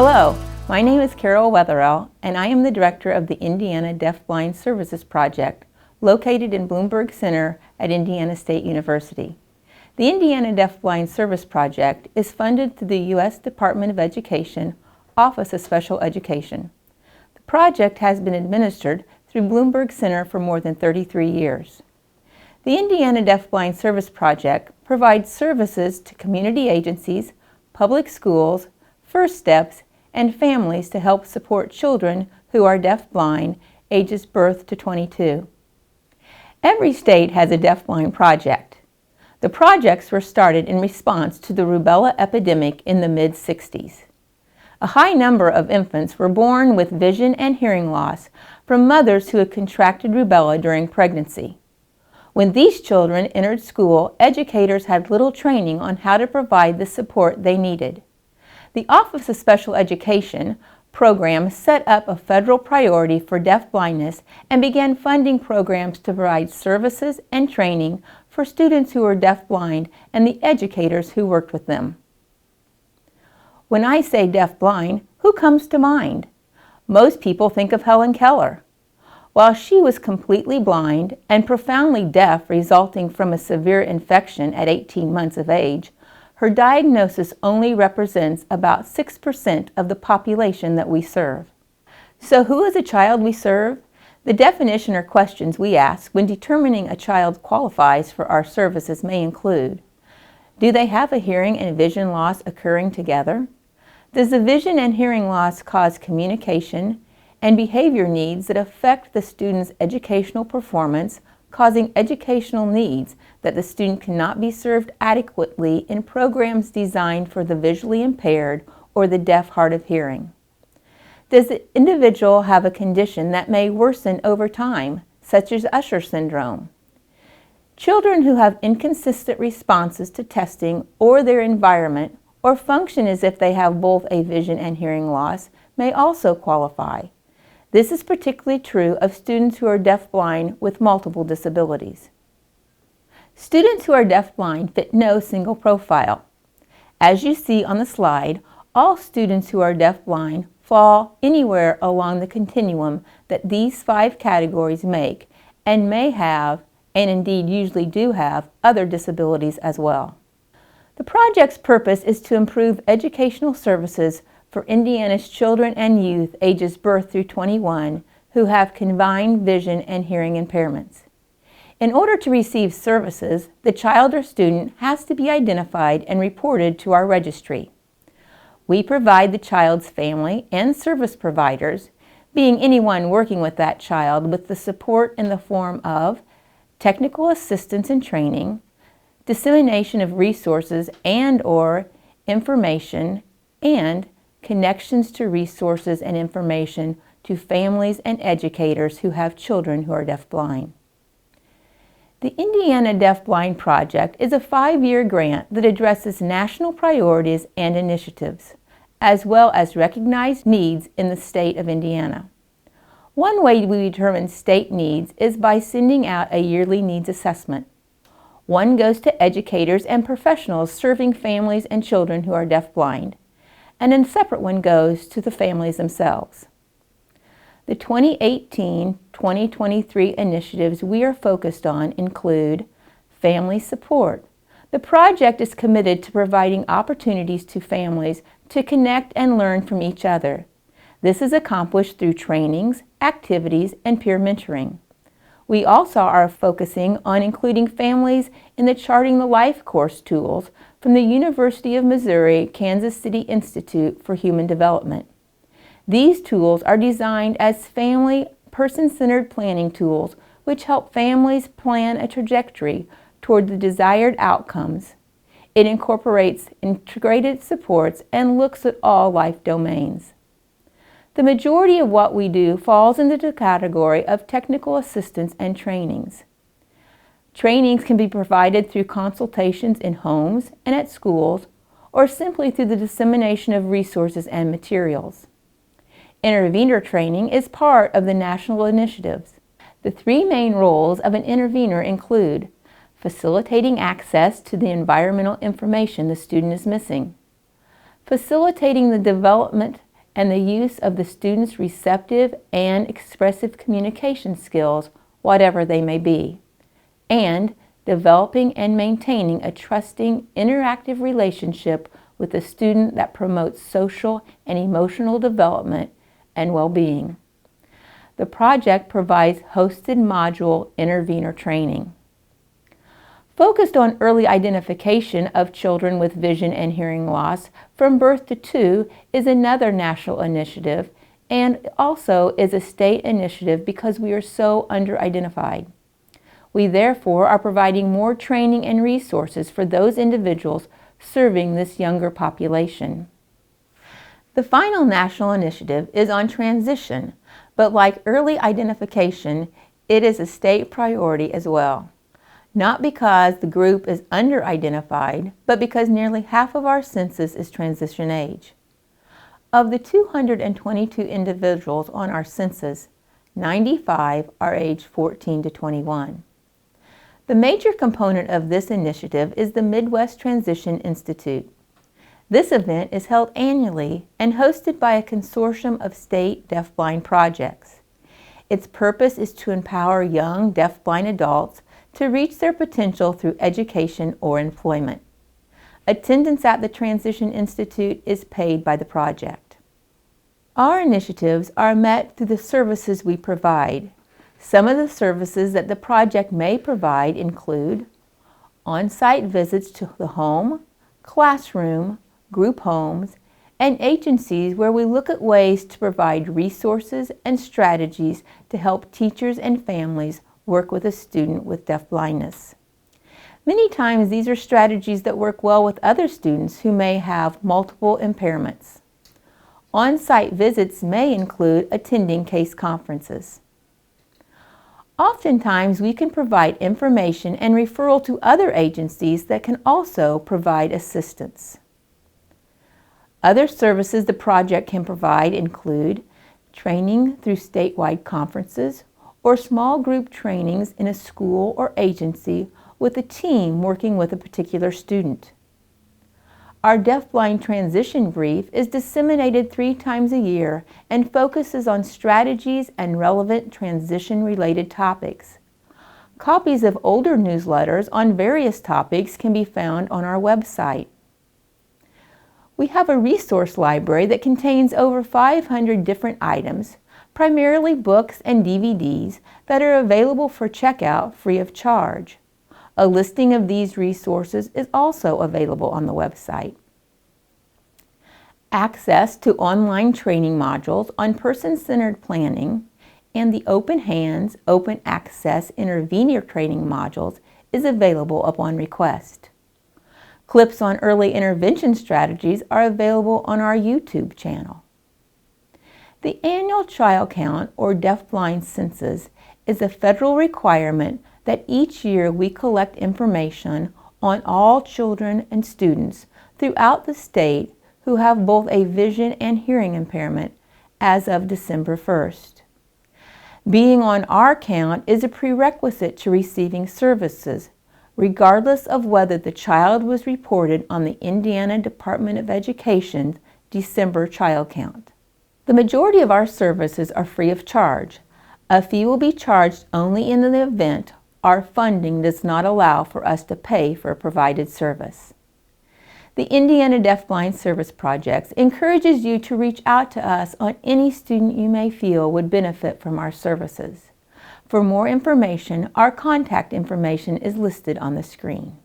Hello, my name is Carol Wetherell, and I am the director of the Indiana Deafblind Services Project, located in Bloomberg Center at Indiana State University. The Indiana Deafblind Service Project is funded through the U.S. Department of Education, Office of Special Education. The project has been administered through Bloomberg Center for more than 33 years. The Indiana Deafblind Service Project provides services to community agencies, public schools, First Steps, and families to help support children who are deafblind, ages birth to 22. Every state has a deafblind project. The projects were started in response to the rubella epidemic in the mid-60s. A high number of infants were born with vision and hearing loss from mothers who had contracted rubella during pregnancy. When these children entered school, educators had little training on how to provide the support they needed. The Office of Special Education program set up a federal priority for deafblindness and began funding programs to provide services and training for students who were deafblind and the educators who worked with them. When I say deafblind, who comes to mind? Most people think of Helen Keller. While she was completely blind and profoundly deaf resulting from a severe infection at 18 months of age, her diagnosis only represents about 6% of the population that we serve. So who is a child we serve? The definition or questions we ask when determining a child qualifies for our services may include: do they have a hearing and vision loss occurring together? Does the vision and hearing loss cause communication and behavior needs that affect the student's educational performance, causing educational needs that the student cannot be served adequately in programs designed for the visually impaired or the deaf hard of hearing? Does the individual have a condition that may worsen over time, such as Usher syndrome? Children who have inconsistent responses to testing or their environment, or function as if they have both a vision and hearing loss, may also qualify. This is particularly true of students who are deafblind with multiple disabilities. Students who are deafblind fit no single profile. As you see on the slide, all students who are deafblind fall anywhere along the continuum that these 5 categories make, and may have, and indeed usually do have, other disabilities as well. The project's purpose is to improve educational services for Indiana's children and youth ages birth through 21 who have combined vision and hearing impairments. In order to receive services, the child or student has to be identified and reported to our registry. We provide the child's family and service providers, being anyone working with that child, with the support in the form of technical assistance and training, dissemination of resources and/or information, and connections to resources and information to families and educators who have children who are deafblind. The Indiana Deafblind Project is a 5-year grant that addresses national priorities and initiatives, as well as recognized needs in the state of Indiana. One way we determine state needs is by sending out a yearly needs assessment. One goes to educators and professionals serving families and children who are deafblind, and a separate one goes to the families themselves. The 2018-2023 initiatives we are focused on include family support. The project is committed to providing opportunities to families to connect and learn from each other. This is accomplished through trainings, activities, and peer mentoring. We also are focusing on including families in the Charting the Life course tools from the University of Missouri Kansas City Institute for Human Development. These tools are designed as family, person-centered planning tools which help families plan a trajectory toward the desired outcomes. It incorporates integrated supports and looks at all life domains. The majority of what we do falls into the category of technical assistance and trainings. Trainings can be provided through consultations in homes and at schools, or simply through the dissemination of resources and materials. Intervenor training is part of the national initiatives. The 3 main roles of an intervenor include facilitating access to the environmental information the student is missing, facilitating the development and the use of the student's receptive and expressive communication skills, whatever they may be, and developing and maintaining a trusting, interactive relationship with the student that promotes social and emotional development and well-being. The project provides hosted module intervener training. Focused on early identification of children with vision and hearing loss from birth to 2 is another national initiative and also is a state initiative because we are so under-identified. We therefore are providing more training and resources for those individuals serving this younger population. The final national initiative is on transition, but like early identification, it is a state priority as well. Not because the group is under-identified, but because nearly half of our census is transition age. Of the 222 individuals on our census, 95 are age 14 to 21. The major component of this initiative is the Midwest Transition Institute. This event is held annually and hosted by a consortium of state deafblind projects. Its purpose is to empower young deafblind adults to reach their potential through education or employment. Attendance at the Transition Institute is paid by the project. Our initiatives are met through the services we provide. Some of the services that the project may provide include on-site visits to the home, classroom, group homes, and agencies where we look at ways to provide resources and strategies to help teachers and families work with a student with deafblindness. Many times these are strategies that work well with other students who may have multiple impairments. On-site visits may include attending case conferences. Oftentimes we can provide information and referral to other agencies that can also provide assistance. Other services the project can provide include training through statewide conferences or small group trainings in a school or agency with a team working with a particular student. Our Deafblind Transition Brief is disseminated 3 times a year and focuses on strategies and relevant transition-related topics. Copies of older newsletters on various topics can be found on our website. We have a resource library that contains over 500 different items, primarily books and DVDs that are available for checkout free of charge. A listing of these resources is also available on the website. Access to online training modules on person-centered planning and the Open Hands, Open Access Intervenor training modules is available upon request. Clips on early intervention strategies are available on our YouTube channel. The annual child count, or deafblind census, is a federal requirement that each year we collect information on all children and students throughout the state who have both a vision and hearing impairment as of December 1st. Being on our count is a prerequisite to receiving services, regardless of whether the child was reported on the Indiana Department of Education's December child count. The majority of our services are free of charge. A fee will be charged only in the event our funding does not allow for us to pay for a provided service. The Indiana Deafblind Service Project encourages you to reach out to us on any student you may feel would benefit from our services. For more information, our contact information is listed on the screen.